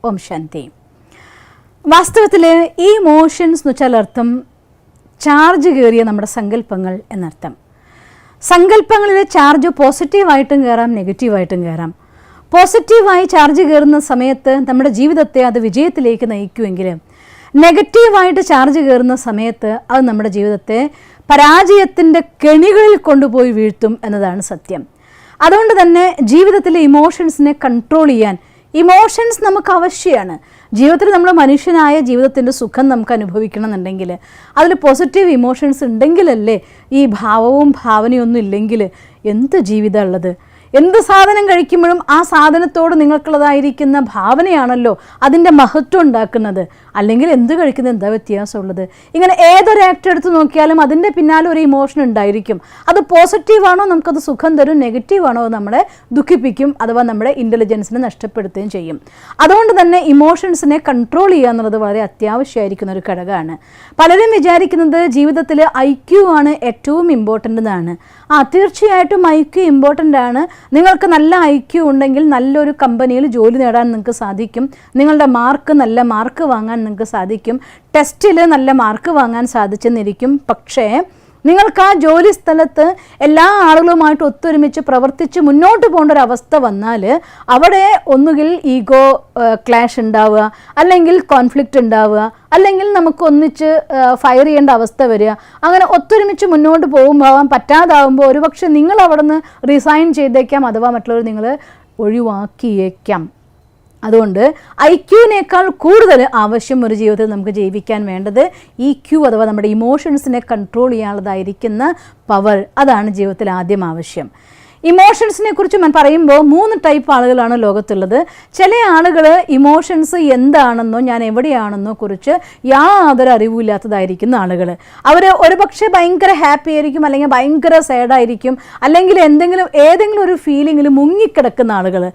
ഓം ശാന്തി. വാസ്തവത്തിൽ ഈ ഇമോഷൻസ് എന്ന് വെച്ചാൽ അർത്ഥം ചാർജ് കയറിയ നമ്മുടെ സങ്കല്പങ്ങൾ എന്നർത്ഥം. സങ്കല്പങ്ങളിലെ ചാർജ് പോസിറ്റീവായിട്ടും കയറാം, നെഗറ്റീവായിട്ടും കയറാം. പോസിറ്റീവായി ചാർജ് കയറുന്ന സമയത്ത് നമ്മുടെ ജീവിതത്തെ അത് വിജയത്തിലേക്ക് നയിക്കുമെങ്കിൽ നെഗറ്റീവായിട്ട് ചാർജ് കയറുന്ന സമയത്ത് അത് നമ്മുടെ ജീവിതത്തെ പരാജയത്തിൻ്റെ കെണികളിൽ കൊണ്ടുപോയി വീഴ്ത്തും എന്നതാണ് സത്യം. അതുകൊണ്ട് തന്നെ ജീവിതത്തിലെ ഇമോഷൻസിനെ കൺട്രോൾ ചെയ്യാൻ ഇമോഷൻസ് നമുക്ക് ആവശ്യമാണ്. ജീവിതത്തിൽ നമ്മൾ മനുഷ്യനായ ജീവിതത്തിൻ്റെ സുഖം നമുക്ക് അനുഭവിക്കണം എന്നുണ്ടെങ്കിൽ അതിൽ പോസിറ്റീവ് ഇമോഷൻസ് ഉണ്ടെങ്കിലല്ലേ. ഈ ഭാവവും ഭാവനയൊന്നും ഇല്ലെങ്കിൽ എന്ത് ജീവിതം ഉള്ളത്? എന്ത് സാധനം കഴിക്കുമ്പോഴും ആ സാധനത്തോട് നിങ്ങൾക്കുള്ളതായിരിക്കുന്ന ഭാവനയാണല്ലോ അതിൻ്റെ മഹത്വം ഉണ്ടാക്കുന്നത്. അല്ലെങ്കിൽ എന്ത് കഴിക്കുന്നത് എന്താ വ്യത്യാസമുള്ളത്? ഇങ്ങനെ ഏതൊരു ആക്ട് എടുത്ത് നോക്കിയാലും അതിൻ്റെ പിന്നാലെ ഒരു ഇമോഷൻ ഉണ്ടായിരിക്കും. അത് പോസിറ്റീവാണോ നമുക്കത് സുഖം തരും, നെഗറ്റീവാണോ നമ്മളെ ദുഃഖിപ്പിക്കും, അഥവാ നമ്മുടെ ഇൻ്റലിജൻസിനെ നഷ്ടപ്പെടുത്തുകയും ചെയ്യും. അതുകൊണ്ട് തന്നെ ഇമോഷൻസിനെ കൺട്രോൾ ചെയ്യുക എന്നുള്ളത് വളരെ അത്യാവശ്യമായിരിക്കുന്ന ഒരു ഘടകമാണ്. പലരും വിചാരിക്കുന്നത് ജീവിതത്തിൽ IQ ആണ് ഏറ്റവും ഇമ്പോർട്ടൻ്റ് എന്നാണ്. തീർച്ചയായിട്ടും IQ ഇമ്പോർട്ടൻ്റ് ആണ്. നിങ്ങൾക്ക് നല്ല IQ ഉണ്ടെങ്കിൽ നല്ലൊരു കമ്പനിയിൽ ജോലി നേടാൻ നിങ്ങൾക്ക് സാധിക്കും. നിങ്ങളുടെ നല്ല മാർക്ക് വാങ്ങാൻ നിങ്ങൾക്ക് സാധിക്കും. ടെസ്റ്റിൽ നല്ല മാർക്ക് വാങ്ങാൻ സാധിച്ചെന്നിരിക്കും. പക്ഷേ നിങ്ങൾക്ക് ആ ജോലി സ്ഥലത്ത് എല്ലാ ആളുകളുമായിട്ട് ഒത്തൊരുമിച്ച് പ്രവർത്തിച്ച് മുന്നോട്ട് പോകേണ്ട ഒരു അവസ്ഥ വന്നാൽ അവിടെ ഒന്നുകിൽ ഈഗോ ക്ലാഷ് ഉണ്ടാവുക, അല്ലെങ്കിൽ കോൺഫ്ലിക്റ്റ് ഉണ്ടാവുക, അല്ലെങ്കിൽ നമുക്ക് ഒന്നിച്ച് ഫയർ ചെയ്യേണ്ട അവസ്ഥ വരിക. അങ്ങനെ ഒത്തൊരുമിച്ച് മുന്നോട്ട് പോകാൻ പറ്റാതാവുമ്പോൾ ഒരുപക്ഷെ നിങ്ങൾ അവിടെ നിന്ന് റിസൈൻ ചെയ്തേക്കാം, അഥവാ മറ്റുള്ളവർ നിങ്ങൾ ഒഴിവാക്കിയേക്കാം. അതുകൊണ്ട് IQ-നേക്കാൾ കൂടുതൽ ആവശ്യം ഒരു ജീവിതത്തിൽ നമുക്ക് ജീവിക്കാൻ വേണ്ടത് EQ അഥവാ നമ്മുടെ ഇമോഷൻസിനെ കൺട്രോൾ ചെയ്യാനുള്ളതായിരിക്കുന്ന പവർ. അതാണ് ജീവിതത്തിൽ ആദ്യം ആവശ്യം. ഇമോഷൻസിനെ കുറിച്ച് പറയുമ്പോൾ 3 ടൈപ്പ് ആളുകളാണ് ലോകത്തുള്ളത്. ചില ആളുകൾ ഇമോഷൻസ് എന്താണെന്നോ ഞാൻ എവിടെയാണെന്നോ കുറിച്ച് യാതൊരു അറിവില്ലാത്തതായിരിക്കുന്ന ആളുകൾ. അവർ ഒരുപക്ഷെ ഭയങ്കര ഹാപ്പി ആയിരിക്കും, അല്ലെങ്കിൽ ഭയങ്കര സാഡായിരിക്കും, അല്ലെങ്കിൽ ഏതെങ്കിലും ഒരു ഫീലിങ്ങിൽ മുങ്ങിക്കിടക്കുന്ന ആളുകൾ.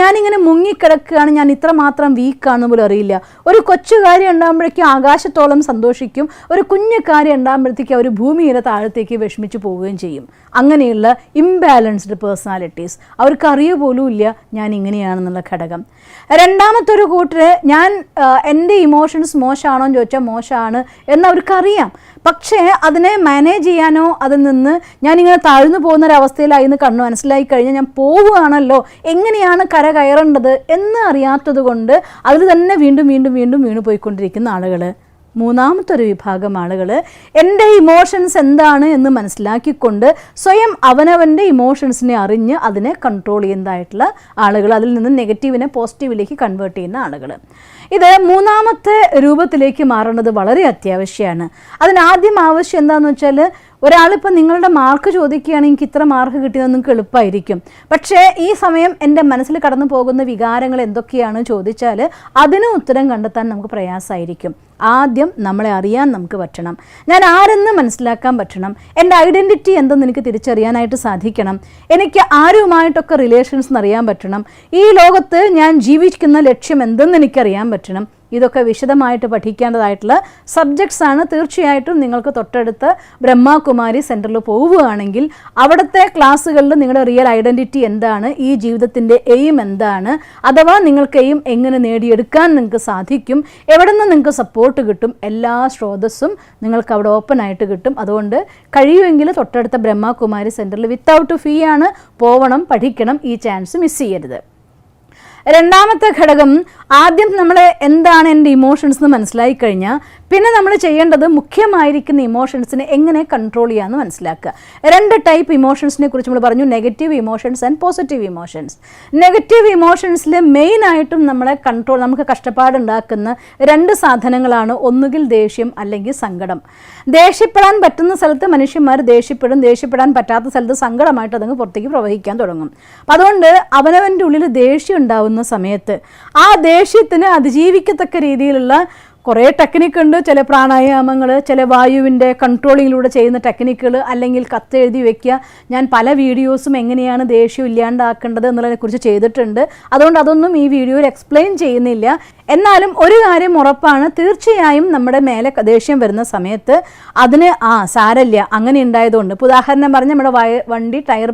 ഞാനിങ്ങനെ മുങ്ങിക്കിടക്കുകയാണ്, ഞാൻ ഇത്രമാത്രം വീക്കാണെന്ന് പോലും അറിയില്ല. ഒരു കൊച്ചു കാര്യം ഉണ്ടാകുമ്പോഴേക്കും ആകാശത്തോളം സന്തോഷിക്കും, ഒരു കുഞ്ഞു കാര്യം ഉണ്ടാകുമ്പോഴത്തേക്കും അവർ ഭൂമിയുടെ താഴത്തേക്ക് വിഷമിച്ച് പോവുകയും ചെയ്യും. അങ്ങനെയുള്ള ഇംബാലൻസ്ഡ് പേഴ്സണാലിറ്റീസ്. അവർക്ക് അറിയ പോലും ഇല്ല ഞാൻ ഇങ്ങനെയാണെന്നുള്ള ഘടകം. രണ്ടാമത്തെ ഒരു കൂട്ടർ എൻ്റെ ഇമോഷൻസ് മോശമാണോ എന്ന് ചോദിച്ചാൽ മോശമാണ് എന്നവർക്കറിയാം. പക്ഷേ അതിനെ മാനേജ് ചെയ്യാനോ അതിൽ നിന്ന് ഞാനിങ്ങനെ താഴ്ന്നു പോകുന്നൊരവസ്ഥയിലായി എന്ന് മനസ്സിലായി കഴിഞ്ഞാൽ ഞാൻ പോവുകയാണല്ലോ, എങ്ങനെയാണ് കര കയറേണ്ടത് എന്ന് അറിയാത്തത് കൊണ്ട് അതിൽ തന്നെ വീണ്ടും വീണ്ടും വീണ്ടും വീണു പോയിക്കൊണ്ടിരിക്കുന്ന ആളുകൾ. മൂന്നാമത്തെ ഒരു വിഭാഗം ആളുകൾ എൻ്റെ ഇമോഷൻസ് എന്താണ് എന്ന് മനസ്സിലാക്കിക്കൊണ്ട് സ്വയം അവനവൻ്റെ ഇമോഷൻസിനെ അറിഞ്ഞ് അതിനെ കൺട്രോൾ ചെയ്യുന്നതായിട്ടുള്ള ആളുകൾ, അതിൽ നിന്ന് നെഗറ്റീവിനെ പോസിറ്റീവിലേക്ക് കൺവേർട്ട് ചെയ്യുന്ന ആളുകൾ. ഇത് മൂന്നാമത്തെ രൂപത്തിലേക്ക് മാറേണ്ടത് വളരെ അത്യാവശ്യമാണ്. അതിനാദ്യം ആവശ്യം എന്താണെന്ന് വെച്ചാൽ, ഒരാളിപ്പോൾ നിങ്ങളുടെ മാർക്ക് ചോദിക്കുകയാണെങ്കിൽ എനിക്ക് ഇത്ര മാർക്ക് കിട്ടിയത് നിങ്ങൾക്ക് എളുപ്പമായിരിക്കും. പക്ഷേ ഈ സമയം എൻ്റെ മനസ്സിൽ കടന്നു പോകുന്ന വികാരങ്ങൾ എന്തൊക്കെയാണ് ചോദിച്ചാൽ അതിന് ഉത്തരം കണ്ടെത്താൻ നമുക്ക് പ്രയാസമായിരിക്കും. ആദ്യം നമ്മളെ അറിയാൻ നമുക്ക് പറ്റണം. ഞാൻ ആരെന്ന് മനസ്സിലാക്കാൻ പറ്റണം. എൻ്റെ ഐഡൻറ്റിറ്റി എന്തെന്ന് എനിക്ക് തിരിച്ചറിയാനായിട്ട് സാധിക്കണം. എനിക്ക് ആരുമായിട്ടൊക്കെ റിലേഷൻസ് അറിയാൻ പറ്റണം. ഈ ലോകത്ത് ഞാൻ ജീവിക്കുന്ന ലക്ഷ്യം എന്തെന്ന് എനിക്കറിയാൻ പറ്റണം. ഇതൊക്കെ വിശദമായിട്ട് പഠിക്കേണ്ടതായിട്ടുള്ള സബ്ജക്ട്സ് ആണ്. തീർച്ചയായിട്ടും നിങ്ങൾക്ക് തൊട്ടടുത്ത ബ്രഹ്മകുമാരി സെൻറ്ററിൽ പോവുകയാണെങ്കിൽ അവിടുത്തെ ക്ലാസ്സുകളിൽ നിങ്ങളുടെ റിയൽ ഐഡൻറ്റിറ്റി എന്താണ്, ഈ ജീവിതത്തിൻ്റെ എയിം എന്താണ്, അഥവാ നിങ്ങൾക്ക് എയിം എങ്ങനെ നേടിയെടുക്കാൻ നിങ്ങൾക്ക് സാധിക്കും, എവിടെ നിന്ന് നിങ്ങൾക്ക് സപ്പോർട്ട് കിട്ടും, എല്ലാ സ്രോതസ്സും നിങ്ങൾക്ക് അവിടെ ഓപ്പൺ ആയിട്ട് കിട്ടും. അതുകൊണ്ട് കഴിയുമെങ്കിൽ തൊട്ടടുത്ത ബ്രഹ്മകുമാരി സെൻറ്ററിൽ വിത്തൗട്ട് ഫീ ആണ് പോവണം, പഠിക്കണം. ഈ ചാൻസ് മിസ് ചെയ്യരുത്. രണ്ടാമത്തെ ഘടകം, ആദ്യം നമ്മൾ എന്താണ് എൻ്റെ ഇമോഷൻസ് എന്ന് മനസ്സിലാക്കി കഴിഞ്ഞാൽ പിന്നെ നമ്മൾ ചെയ്യേണ്ടത് മുഖ്യമായിരിക്കുന്ന ഇമോഷൻസിനെ എങ്ങനെ കൺട്രോൾ ചെയ്യാമെന്ന് മനസ്സിലാക്കുക. 2 ടൈപ്പ് ഇമോഷൻസിനെ കുറിച്ച് നമ്മൾ പറഞ്ഞു, negative emotions and positive emotions. Negative ഇമോഷൻസിൽ മെയിനായിട്ടും നമുക്ക് കഷ്ടപ്പാടുണ്ടാക്കുന്ന 2 സാധനങ്ങളാണ്. ഒന്നുകിൽ ദേഷ്യം, അല്ലെങ്കിൽ സങ്കടം. ദേഷ്യപ്പെടാൻ പറ്റുന്ന സ്ഥലത്ത് മനുഷ്യന്മാർ ദേഷ്യപ്പെടാൻ പറ്റാത്ത സ്ഥലത്ത് സങ്കടമായിട്ട് അതങ്ങ് പുറത്തേക്ക് പ്രവഹിക്കാൻ തുടങ്ങും. അപ്പം അതുകൊണ്ട് അവനവൻ്റെ ഉള്ളിൽ ദേഷ്യം ഉണ്ടാവുന്ന സമയത്ത് ആ ദേഷ്യത്തിന് അതിജീവിക്കത്തക്ക രീതിയിലുള്ള കുറേ ടെക്നിക്കുണ്ട്, ചില പ്രാണായാമങ്ങൾ, ചില വായുവിൻ്റെ കൺട്രോളിങ്ങിലൂടെ ചെയ്യുന്ന ടെക്നിക്കുകൾ, അല്ലെങ്കിൽ കത്തെഴുതി വെക്കുക. ഞാൻ പല വീഡിയോസും എങ്ങനെയാണ് ദേഷ്യം ഇല്ലാണ്ടാക്കേണ്ടത് എന്നുള്ളതിനെക്കുറിച്ച് ചെയ്തിട്ടുണ്ട്. അതുകൊണ്ട് അതൊന്നും ഈ വീഡിയോയിൽ എക്സ്പ്ലെയിൻ ചെയ്യുന്നില്ല. എന്നാലും ഒരു കാര്യം ഉറപ്പാണ്, തീർച്ചയായും നമ്മുടെ മേലെ ദേഷ്യം വരുന്ന സമയത്ത് അതിന് സാരല്ല അങ്ങനെ ഉണ്ടായതുകൊണ്ട്. ഇപ്പോൾ ഉദാഹരണം പറഞ്ഞ് നമ്മുടെ വണ്ടി ടയർ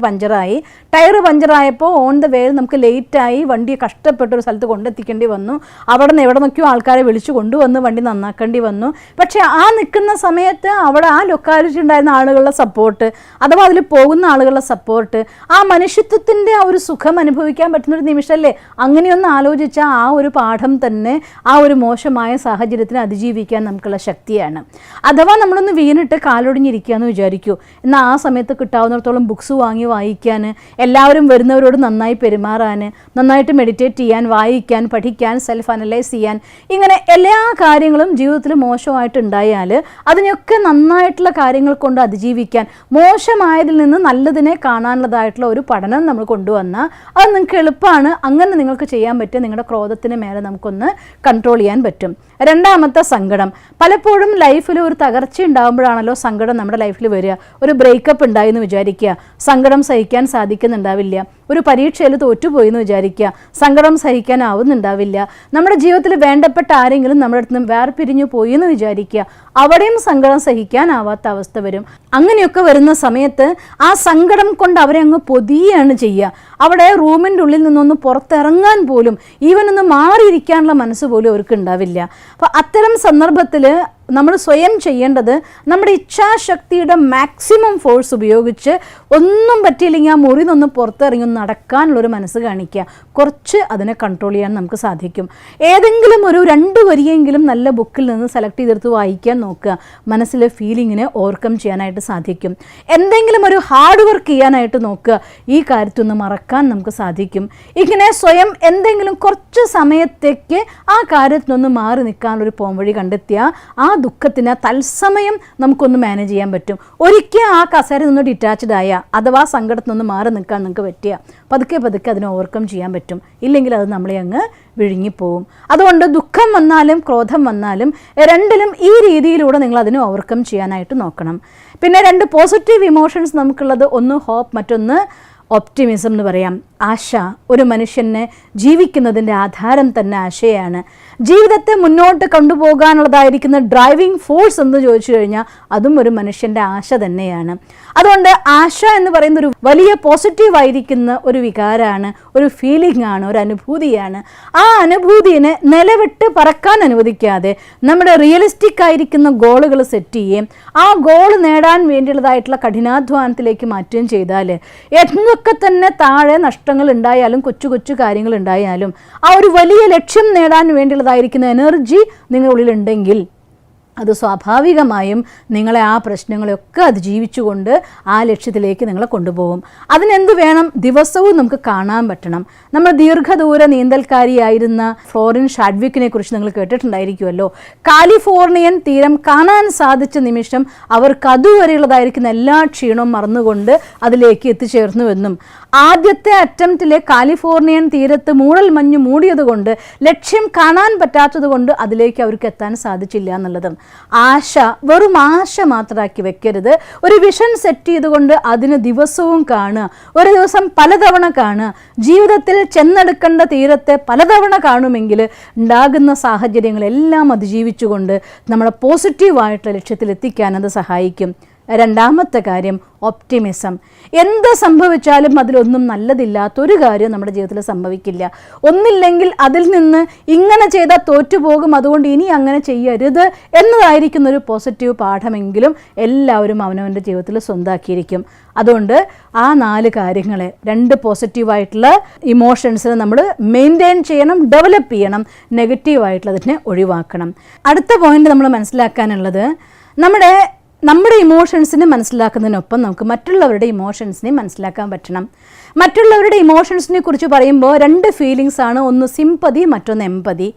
പഞ്ചറായപ്പോൾ ഓൺ ദ വേയിൽ നമുക്ക് ലേറ്റായി, വണ്ടി കഷ്ടപ്പെട്ടൊരു സ്ഥലത്ത് കൊണ്ടെത്തിക്കേണ്ടി വന്നു. അവിടെ നിന്ന് എവിടെ നിന്നൊക്കെയോ ആൾക്കാരെ വിളിച്ചു കൊണ്ടുവന്ന് വണ്ടി നന്നാക്കേണ്ടി വന്നു. പക്ഷേ ആ നിൽക്കുന്ന സമയത്ത് അവിടെ ആ ലൊക്കാലിറ്റി ഉണ്ടായിരുന്ന ആളുകളുടെ സപ്പോർട്ട്, അഥവാ അതിൽ പോകുന്ന ആളുകളുടെ സപ്പോർട്ട്, ആ മനുഷ്യത്വത്തിൻ്റെ ആ ഒരു സുഖം അനുഭവിക്കാൻ പറ്റുന്നൊരു നിമിഷമല്ലേ. അങ്ങനെയൊന്ന് ആലോചിച്ചാൽ ആ ഒരു പാഠം തന്നെ ആ ഒരു മോശമായ സാഹചര്യത്തിനെ അതിജീവിക്കാൻ നമുക്കുള്ള ശക്തിയാണ്. അഥവാ നമ്മളൊന്ന് വീണിട്ട് കാലൊടിഞ്ഞിരിക്കുക എന്ന് വിചാരിക്കൂ. എന്നാൽ ആ സമയത്ത് കിട്ടാവുന്നിടത്തോളം ബുക്സ് വാങ്ങി വായിക്കാൻ, എല്ലാവരും വരുന്നവരോട് നന്നായി പെരുമാറാൻ, നന്നായിട്ട് മെഡിറ്റേറ്റ് ചെയ്യാൻ, വായിക്കാൻ, പഠിക്കാൻ, സെൽഫ് അനലൈസ് ചെയ്യാൻ, ഇങ്ങനെ എല്ലാ കാര്യങ്ങളും ജീവിതത്തിൽ മോശമായിട്ടുണ്ടായാൽ അതിനൊക്കെ നന്നായിട്ടുള്ള കാര്യങ്ങൾ കൊണ്ട് അതിജീവിക്കാൻ, മോശമായതിൽ നിന്ന് നല്ലതിനെ കാണാനുള്ളതായിട്ടുള്ള ഒരു പഠനം നമ്മൾ കൊണ്ടുവന്നാൽ അത് നിങ്ങൾക്ക് എളുപ്പമാണ്. അങ്ങനെ നിങ്ങൾക്ക് ചെയ്യാൻ പറ്റും. നിങ്ങളുടെ ക്രോധത്തിന് മേലെ നമുക്കൊന്ന് കൺട്രോൾ ചെയ്യാൻ പറ്റും. രണ്ടാമത്തെ സങ്കടം. പലപ്പോഴും ലൈഫിൽ ഒരു തകർച്ച ഉണ്ടാകുമ്പോഴാണല്ലോ സങ്കടം നമ്മുടെ ലൈഫിൽ വരിക. ഒരു ബ്രേക്കപ്പ് ഉണ്ടായി എന്ന് വിചാരിക്കുക, സങ്കടം സഹിക്കാൻ സാധിക്കുന്നുണ്ടാവില്ല. ഒരു പരീക്ഷയിൽ തോറ്റുപോയി എന്ന് വിചാരിക്കുക, സങ്കടം സഹിക്കാനാവുന്നുണ്ടാവില്ല. നമ്മുടെ ജീവിതത്തിൽ വേണ്ടപ്പെട്ട ആരെങ്കിലും നമ്മുടെ അടുത്ത് നിന്ന് വേർപിരിഞ്ഞു പോയി എന്ന് വിചാരിക്കുക, അവിടെയും സങ്കടം സഹിക്കാനാവാത്ത അവസ്ഥ വരും. അങ്ങനെയൊക്കെ വരുന്ന സമയത്ത് ആ സങ്കടം കൊണ്ട് അവരെ അങ്ങ് പൊതിയാണ് ചെയ്യുക. അവിടെ റൂമിൻ്റെ ഉള്ളിൽ നിന്നൊന്ന് പുറത്തിറങ്ങാൻ പോലും, ഈവൻ ഒന്ന് മാറിയിരിക്കാനുള്ള മനസ്സ് പോലും അവർക്ക് ഉണ്ടാവില്ല. അപ്പോൾ അത്തരം സന്ദർഭത്തിൽ നമ്മൾ സ്വയം ചെയ്യേണ്ടത് നമ്മുടെ ഇച്ഛാശക്തിയുടെ മാക്സിമം ഫോഴ്സ് ഉപയോഗിച്ച് ഒന്നും പറ്റിയില്ലെങ്കിൽ ആ മുറി നിന്ന് പുറത്തിറങ്ങി നടക്കാനുള്ളൊരു മനസ്സ് കാണിക്കുക. കുറച്ച് അതിനെ കൺട്രോൾ ചെയ്യാൻ നമുക്ക് സാധിക്കും. ഏതെങ്കിലും ഒരു 2 വരിയെങ്കിലും നല്ല ബുക്കിൽ നിന്ന് സെലക്ട് ചെയ്തെടുത്ത് വായിക്കാൻ നോക്കുക. മനസ്സിലെ ഫീലിങ്ങിനെ ഓവർകം ചെയ്യാനായിട്ട് സാധിക്കും. എന്തെങ്കിലും ഒരു ഹാർഡ് വർക്ക് ചെയ്യാനായിട്ട് നോക്കുക. ഈ കാര്യത്തൊന്ന് മറക്കാൻ നമുക്ക് സാധിക്കും. ഇങ്ങനെ സ്വയം എന്തെങ്കിലും കുറച്ച് സമയത്തേക്ക് ആ കാര്യത്തിനൊന്ന് മാറി നിൽക്കാനുള്ളൊരു പോംവഴി കണ്ടെത്തിയാൽ ആ ദുഃഖത്തിന് തത്സമയം നമുക്കൊന്ന് മാനേജ് ചെയ്യാൻ പറ്റും. ഒരിക്കൽ ആ കസേരയിൽ നിന്ന് ഡിറ്റാച്ച്ഡ് ആയ, അഥവാ സങ്കടത്തിൽ നിന്ന് മാറി നിൽക്കാൻ നിങ്ങൾക്ക് പറ്റുക, പതുക്കെ അതിനെ ഓവർകം ചെയ്യാൻ പറ്റും. ഇല്ലെങ്കിൽ അത് നമ്മളെ അങ്ങ് വിഴുങ്ങിപ്പോവും. അതുകൊണ്ട് ദുഃഖം വന്നാലും ക്രോധം വന്നാലും രണ്ടിലും ഈ രീതിയിലൂടെ നിങ്ങൾ അതിനെ ഓവർകം ചെയ്യാനായിട്ട് നോക്കണം. പിന്നെ 2 പോസിറ്റീവ് ഇമോഷൻസ് നമുക്കുള്ളത്, ഒന്ന് ഹോപ്പ്, മറ്റൊന്ന് ഒപ്റ്റിമിസം എന്ന് പറയാം. ആശ. ഒരു മനുഷ്യനെ ജീവിക്കുന്നതിൻ്റെ ആധാരം തന്നെ ആശയാണ്. ജീവിതത്തെ മുന്നോട്ട് കൊണ്ടുപോകാനുള്ളതായിരിക്കുന്ന ഡ്രൈവിംഗ് ഫോഴ്സ് എന്ന് ചോദിച്ചു കഴിഞ്ഞാൽ അതും ഒരു മനുഷ്യൻ്റെ ആശ തന്നെയാണ്. അതുകൊണ്ട് ആശ എന്ന് പറയുന്ന ഒരു വലിയ പോസിറ്റീവായിരിക്കുന്ന ഒരു വികാരമാണ്, ഒരു ഫീലിംഗ് ആണ്, ഒരു അനുഭൂതിയാണ്. ആ അനുഭൂതിനെ നിലവിട്ട് പറക്കാൻ അനുവദിക്കാതെ നമ്മുടെ റിയലിസ്റ്റിക് ആയിരിക്കുന്ന ഗോളുകൾ സെറ്റ് ചെയ്യുകയും ആ ഗോൾ നേടാൻ വേണ്ടിയുള്ളതായിട്ടുള്ള കഠിനാധ്വാനത്തിലേക്ക് മാറ്റുകയും ചെയ്താൽ എന്നൊക്കെ തന്നെ താഴെ നഷ്ടങ്ങൾ ഉണ്ടായാലും കൊച്ചു കൊച്ചു കാര്യങ്ങൾ ഉണ്ടായാലും ആ ഒരു വലിയ ലക്ഷ്യം നേടാൻ വേണ്ടിയുള്ളതായിരിക്കുന്ന എനർജി നിങ്ങളുടെ ഉള്ളിലുണ്ടെങ്കിൽ അത് സ്വാഭാവികമായും നിങ്ങളെ ആ പ്രശ്നങ്ങളെയൊക്കെ അതിജീവിച്ചുകൊണ്ട് ആ ലക്ഷ്യത്തിലേക്ക് നിങ്ങളെ കൊണ്ടുപോകും. അതിനെന്ത് വേണം? ദിവസവും നമുക്ക് കാണാൻ പറ്റണം. നമ്മൾ ദീർഘദൂര നീന്തൽക്കാരിയായിരുന്ന ഫ്ലോറിൻ ഷാഡ്വിക്കിനെ കുറിച്ച് നിങ്ങൾ കേട്ടിട്ടുണ്ടായിരിക്കുമല്ലോ. കാലിഫോർണിയൻ തീരം കാണാൻ സാധിച്ച നിമിഷം അവർക്ക് അതുവരെയുള്ളതായിരിക്കുന്ന എല്ലാ ക്ഷീണവും മറന്നുകൊണ്ട് അതിലേക്ക് എത്തിച്ചേർന്നുവെന്നും ആദ്യത്തെ അറ്റംപ്റ്റിലെ കാലിഫോർണിയൻ തീരത്ത് മൂടൽ മഞ്ഞ് മൂടിയതുകൊണ്ട് ലക്ഷ്യം കാണാൻ പറ്റാത്തത് കൊണ്ട് അതിലേക്ക് അവർക്ക് എത്താൻ സാധിച്ചില്ല എന്നുള്ളതും. ആശ വെറും ആശ മാത്രമാക്കി വെക്കരുത്. ഒരു വിഷൻ സെറ്റ് ചെയ്തുകൊണ്ട് അതിന് ദിവസവും കാണുക, ഒരു ദിവസം പലതവണ കാണുക. ജീവിതത്തിൽ ചെന്നെടുക്കേണ്ട തീരത്തെ പലതവണ കാണുമെങ്കിൽ ഉണ്ടാകുന്ന സാഹചര്യങ്ങളെല്ലാം അതിജീവിച്ചുകൊണ്ട് നമ്മളെ പോസിറ്റീവായിട്ടുള്ള ലക്ഷ്യത്തിൽ എത്തിക്കാൻ അത് സഹായിക്കും. രണ്ടാമത്തെ കാര്യം ഒപ്റ്റിമിസം. എന്ത് സംഭവിച്ചാലും അതിലൊന്നും നല്ലതില്ലാത്തൊരു കാര്യം നമ്മുടെ ജീവിതത്തിൽ സംഭവിക്കില്ല. ഒന്നില്ലെങ്കിൽ അതിൽ നിന്ന് ഇങ്ങനെ ചെയ്താൽ തോറ്റുപോകും, അതുകൊണ്ട് ഇനി അങ്ങനെ ചെയ്യരുത് എന്നതായിരിക്കുന്നൊരു പോസിറ്റീവ് പാഠമെങ്കിലും എല്ലാവരും അവനവൻ്റെ ജീവിതത്തിൽ സ്വന്തമാക്കിയിരിക്കും. അതുകൊണ്ട് ആ 4 കാര്യങ്ങളെ 2 പോസിറ്റീവായിട്ടുള്ള ഇമോഷൻസിനെ നമ്മൾ മെയിൻറ്റെയിൻ ചെയ്യണം, ഡെവലപ്പ് ചെയ്യണം. നെഗറ്റീവായിട്ടുള്ളതിനെ ഒഴിവാക്കണം. അടുത്ത പോയിന്റ് നമ്മൾ മനസ്സിലാക്കാനുള്ളത്, നമ്മുടെ ഇമോഷൻസിനെ മനസ്സിലാക്കുന്നതിനൊപ്പം നമുക്ക് മറ്റുള്ളവരുടെ ഇമോഷൻസിനെ മനസ്സിലാക്കാൻ പറ്റണം. മറ്റുള്ളവരുടെ ഇമോഷൻസിനെ കുറിച്ച് പറയുമ്പോൾ 2 ഫീലിങ്സ് ആണ്. ഒന്ന് സിമ്പതി, മറ്റൊന്ന് എമ്പതി.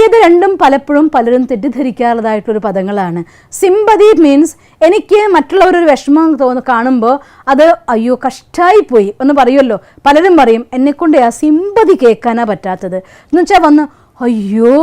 ഇത് രണ്ടും പലപ്പോഴും പലരും തെറ്റിദ്ധരിക്കാറുള്ളതായിട്ടൊരു പദങ്ങളാണ്. സിമ്പതി മീൻസ് എനിക്ക് മറ്റുള്ളവരൊരു വിഷമം കാണുമ്പോൾ അത് അയ്യോ കഷ്ടായിപ്പോയി എന്ന് പറയുമല്ലോ. പലരും പറയും എന്നെക്കൊണ്ട് ആ സിമ്പതി കേൾക്കാനാ പറ്റാത്തത് എന്ന് വെച്ചാൽ വന്ന് അയ്യോ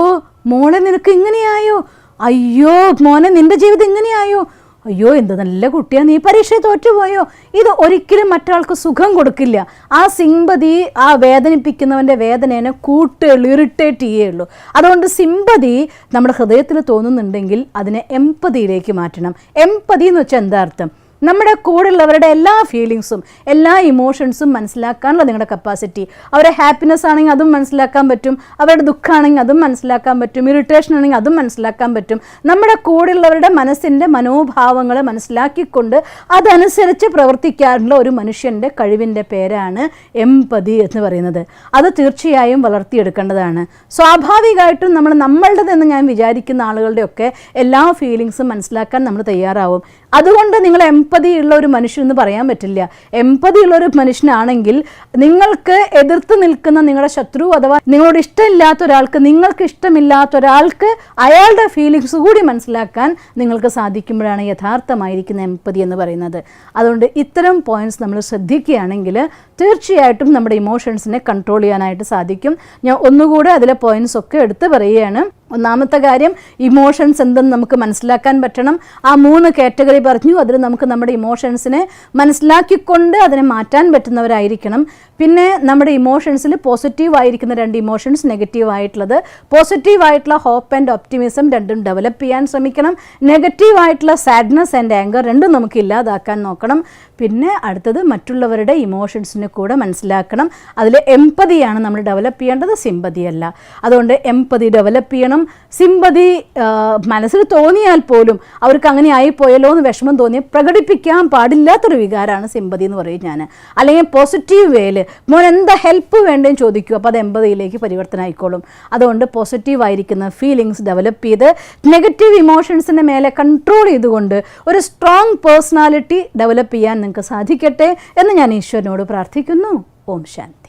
മോളെ നിനക്ക് ഇങ്ങനെയായോ, അയ്യോ മോനെ നിന്റെ ജീവിതം ഇങ്ങനെയായോ, അയ്യോ എന്ത് നല്ല കുട്ടിയാണ്, നീ പരീക്ഷ തോറ്റുപോയോ. ഇത് ഒരിക്കലും മറ്റൊരാൾക്ക് സുഖം കൊടുക്കില്ല. ആ സിമ്പതി ആ വേദനിപ്പിക്കുന്നവൻ്റെ വേദനേനെ കൂട്ടുകയുള്ളൂ, ഇറിറ്റേറ്റ് ചെയ്യുകയുള്ളൂ. അതുകൊണ്ട് സിമ്പതി നമ്മുടെ ഹൃദയത്തിൽ തോന്നുന്നുണ്ടെങ്കിൽ അതിനെ എംപതിയിലേക്ക് മാറ്റണം. എംപതി എന്ന് വെച്ചാൽ എന്താ അർത്ഥം? നമ്മുടെ കൂടെയുള്ളവരുടെ എല്ലാ ഫീലിങ്സും എല്ലാ ഇമോഷൻസും മനസ്സിലാക്കാനുള്ള നിങ്ങളുടെ കപ്പാസിറ്റി. അവരുടെ ഹാപ്പിനെസ് ആണെങ്കിൽ അതും മനസ്സിലാക്കാൻ പറ്റും, അവരുടെ ദുഃഖമാണെങ്കിൽ അതും മനസ്സിലാക്കാൻ പറ്റും, ഇറിറ്റേഷൻ ആണെങ്കിൽ അതും മനസ്സിലാക്കാൻ പറ്റും. നമ്മുടെ കൂടെയുള്ളവരുടെ മനസ്സിൻ്റെ മനോഭാവങ്ങളെ മനസ്സിലാക്കിക്കൊണ്ട് അതനുസരിച്ച് പ്രവർത്തിക്കാനുള്ള ഒരു മനുഷ്യൻ്റെ കഴിവിൻ്റെ പേരാണ് എംപതി എന്ന് പറയുന്നത്. അത് തീർച്ചയായും വളർത്തിയെടുക്കേണ്ടതാണ്. സ്വാഭാവികമായിട്ടും നമ്മളുടേതെന്ന് ഞാൻ വിചാരിക്കുന്ന ആളുകളുടെയൊക്കെ എല്ലാ ഫീലിങ്സും മനസ്സിലാക്കാൻ നമ്മൾ തയ്യാറാവും. അതുകൊണ്ട് നിങ്ങൾ എംപതി ഉള്ള ഒരു മനുഷ്യൻ എന്ന് പറയാൻ പറ്റില്ല. എംപതി ഉള്ള ഒരു മനുഷ്യനാണെങ്കിൽ നിങ്ങൾക്ക് എതിർത്ത് നിൽക്കുന്ന നിങ്ങളുടെ ശത്രു അഥവാ നിങ്ങളോട് ഇഷ്ടമില്ലാത്ത ഒരാൾക്ക്, നിങ്ങൾക്ക് ഇഷ്ടമില്ലാത്ത ഒരാൾക്ക് അയാളുടെ ഫീലിങ്സ് കൂടി മനസ്സിലാക്കാൻ നിങ്ങൾക്ക് സാധിക്കുമ്പോഴാണ് യഥാർത്ഥമായിരിക്കുന്ന എംപതി എന്ന് പറയുന്നത്. അതുകൊണ്ട് ഇത്തരം പോയിന്റ്സ് നമ്മൾ ശ്രദ്ധിക്കുകയാണെങ്കിൽ തീർച്ചയായിട്ടും നമ്മുടെ ഇമോഷൻസിനെ കൺട്രോൾ ചെയ്യാനായിട്ട് സാധിക്കും. ഞാൻ ഒന്നുകൂടെ അതിലെ പോയിന്റ്സ് ഒക്കെ എടുത്ത് പറയുകയാണ്. ഒന്നാമത്തെ കാര്യം, ഇമോഷൻസ് എന്തെന്ന് നമുക്ക് മനസ്സിലാക്കാൻ പറ്റണം. ആ 3 കാറ്റഗറി പറഞ്ഞു. അതിൽ നമുക്ക് നമ്മുടെ ഇമോഷൻസിനെ മനസ്സിലാക്കിക്കൊണ്ട് അതിനെ മാറ്റാൻ പറ്റുന്നവരായിരിക്കണം. പിന്നെ നമ്മുടെ ഇമോഷൻസിൽ പോസിറ്റീവ് ആയിരിക്കുന്ന 2 ഇമോഷൻസ്, നെഗറ്റീവ് ആയിട്ടുള്ളത്. പോസിറ്റീവ് ആയിട്ടുള്ള ഹോപ്പ് ആൻഡ് ഒപ്റ്റിമിസം രണ്ടും ഡെവലപ്പ് ചെയ്യാൻ ശ്രമിക്കണം. നെഗറ്റീവ് ആയിട്ടുള്ള സാഡ്നെസ് ആൻഡ് ആങ്കർ രണ്ടും നമുക്ക് ഇല്ലാതാക്കാൻ നോക്കണം. പിന്നെ അടുത്തത് മറ്റുള്ളവരുടെ ഇമോഷൻസിനെ കൂടെ മനസ്സിലാക്കണം. അതിൽ എംപതിയാണ് നമ്മൾ ഡെവലപ്പ് ചെയ്യേണ്ടത്, സിമ്പതി അല്ല. അതുകൊണ്ട് എംപതി ഡെവലപ്പ് ചെയ്യണം. സിമ്പതി മനസ്സിൽ തോന്നിയാൽ പോലും അവർക്ക് അങ്ങനെ ആയിപ്പോയല്ലോ എന്ന് വിഷമം തോന്നിയാൽ പ്രകടിപ്പിക്കാൻ പാടില്ലാത്തൊരു വികാരമാണ് സിമ്പതി എന്ന് പറയും ഞാൻ. അല്ലെങ്കിൽ പോസിറ്റീവ് വേയിൽ മോൻ എന്താ ഹെൽപ്പ് വേണ്ടതെന്ന് ചോദിക്കും, അപ്പോൾ അത് എംപതിയിലേക്ക് പരിവർത്തനം ആയിക്കോളും. അതുകൊണ്ട് പോസിറ്റീവ് ആയിരിക്കുന്ന ഫീലിങ്സ് ഡെവലപ്പ് ചെയ്ത് നെഗറ്റീവ് ഇമോഷൻസിൻ്റെ മേലെ കൺട്രോൾ ചെയ്തുകൊണ്ട് ഒരു സ്ട്രോങ് പേഴ്സണാലിറ്റി ഡെവലപ്പ് ചെയ്യാൻ നിങ്ങൾക്ക് സാധിക്കട്ടെ എന്ന് ഞാൻ ഈശ്വരനോട് പ്രാർത്ഥിക്കുന്നു. ഓം ശാന്തി.